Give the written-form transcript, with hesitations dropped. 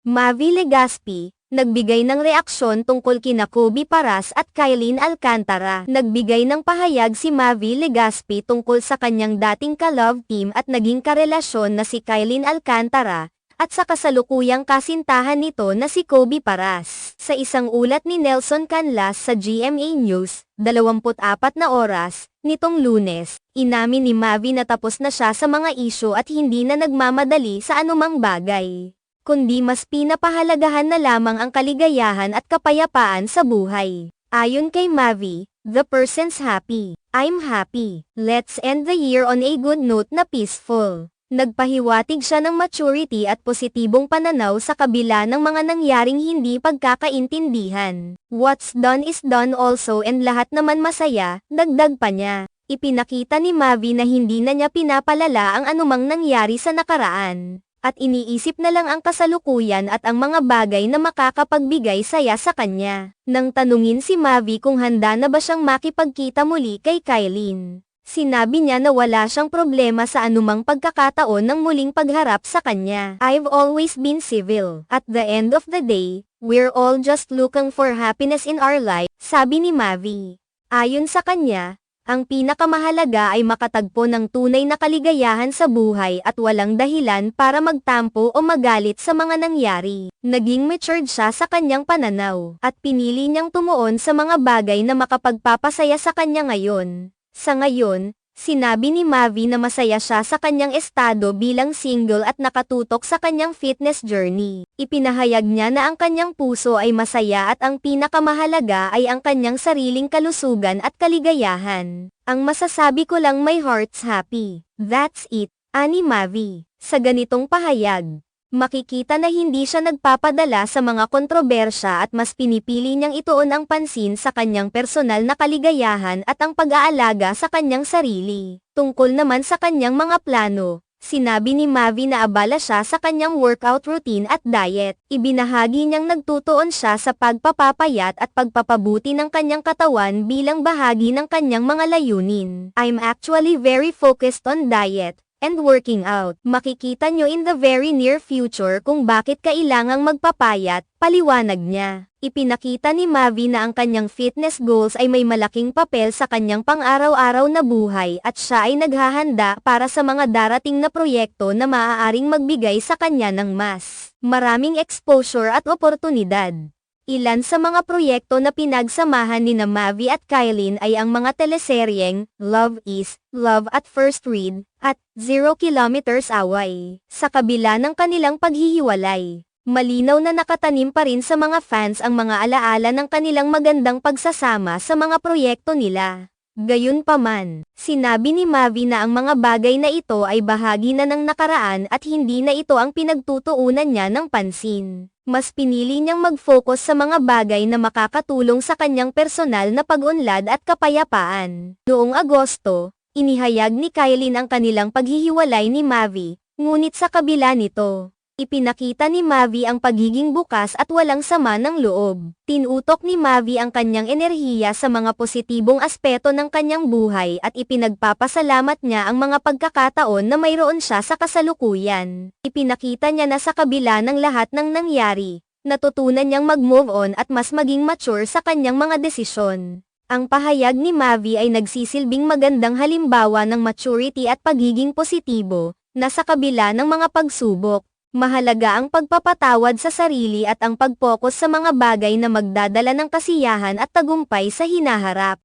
Mavi Legaspi, nagbigay ng reaksyon tungkol kina Kobe Paras at Kylene Alcantara. Nagbigay ng pahayag si Mavi Legaspi tungkol sa kanyang dating ka-love team at naging karelasyon na si Kylene Alcantara, at sa kasalukuyang kasintahan nito na si Kobe Paras. Sa isang ulat ni Nelson Canlas sa GMA News, 24 na oras, nitong Lunes, inamin ni Mavi na tapos na siya sa mga isyu at hindi na nagmamadali sa anumang bagay, kundi mas pinapahalagahan na lamang ang kaligayahan at kapayapaan sa buhay. Ayon kay Mavi, "The person's happy. I'm happy. Let's end the year on a good note na peaceful." Nagpahiwatig siya ng maturity at positibong pananaw sa kabila ng mga nangyaring hindi pagkakaintindihan. "What's done is done also and lahat naman masaya," dagdag pa niya. Ipinakita ni Mavi na hindi na niya pinapalala ang anumang nangyari sa nakaraan, at iniisip na lang ang kasalukuyan at ang mga bagay na makakapagbigay saya sa kanya. Nang tanungin si Mavi kung handa na ba siyang makipagkita muli kay Kylene, sinabi niya na wala siyang problema sa anumang pagkakataon ng muling pagharap sa kanya. "I've always been civil. At the end of the day, we're all just looking for happiness in our life," sabi ni Mavi. Ayon sa kanya, ang pinakamahalaga ay makatagpo ng tunay na kaligayahan sa buhay at walang dahilan para magtampo o magalit sa mga nangyari. Naging matured siya sa kanyang pananaw, at pinili niyang tumuon sa mga bagay na makapagpapasaya sa kanya ngayon. Sa ngayon, sinabi ni Mavi na masaya siya sa kanyang estado bilang single at nakatutok sa kanyang fitness journey. Ipinahayag niya na ang kanyang puso ay masaya at ang pinakamahalaga ay ang kanyang sariling kalusugan at kaligayahan. "Ang masasabi ko lang, my heart's happy. That's it," ani Mavi. Sa ganitong pahayag, makikita na hindi siya nagpapadala sa mga kontrobersya at mas pinipili niyang ituon ang pansin sa kanyang personal na kaligayahan at ang pag-aalaga sa kanyang sarili. Tungkol naman sa kanyang mga plano, sinabi ni Mavi na abala siya sa kanyang workout routine at diet. Ibinahagi niyang nagtutuon siya sa pagpapapayat at pagpapabuti ng kanyang katawan bilang bahagi ng kanyang mga layunin. "I'm actually very focused on diet and working out. Makikita nyo in the very near future kung bakit kailangang magpapayat," paliwanag niya. Ipinakita ni Mavi na ang kanyang fitness goals ay may malaking papel sa kanyang pang-araw-araw na buhay at siya ay naghahanda para sa mga darating na proyekto na maaaring magbigay sa kanya ng mas maraming exposure at oportunidad. Ilan sa mga proyekto na pinagsamahan ni Mavi at Kylene ay ang mga teleseryeng Love Is, Love at First Read, at 0 Kilometers Away. Sa kabila ng kanilang paghihiwalay, malinaw na nakatanim pa rin sa mga fans ang mga alaala ng kanilang magandang pagsasama sa mga proyekto nila. Gayunpaman, sinabi ni Mavi na ang mga bagay na ito ay bahagi na ng nakaraan at hindi na ito ang pinagtutuunan niya ng pansin. Mas pinili niyang mag-focus sa mga bagay na makakatulong sa kanyang personal na pag-unlad at kapayapaan. Noong Agosto, inihayag ni Kylene ang kanilang paghihiwalay ni Mavi, ngunit sa kabila nito, ipinakita ni Mavi ang pagiging bukas at walang sama ng loob. Tinutok ni Mavi ang kanyang enerhiya sa mga positibong aspeto ng kanyang buhay at ipinagpapasalamat niya ang mga pagkakataon na mayroon siya sa kasalukuyan. Ipinakita niya na sa kabila ng lahat ng nangyari, natutunan niyang mag-move on at mas maging mature sa kanyang mga desisyon. Ang pahayag ni Mavi ay nagsisilbing magandang halimbawa ng maturity at pagiging positibo, na sa kabila ng mga pagsubok, mahalaga ang pagpapatawad sa sarili at ang pag-focus sa mga bagay na magdadala ng kasiyahan at tagumpay sa hinaharap.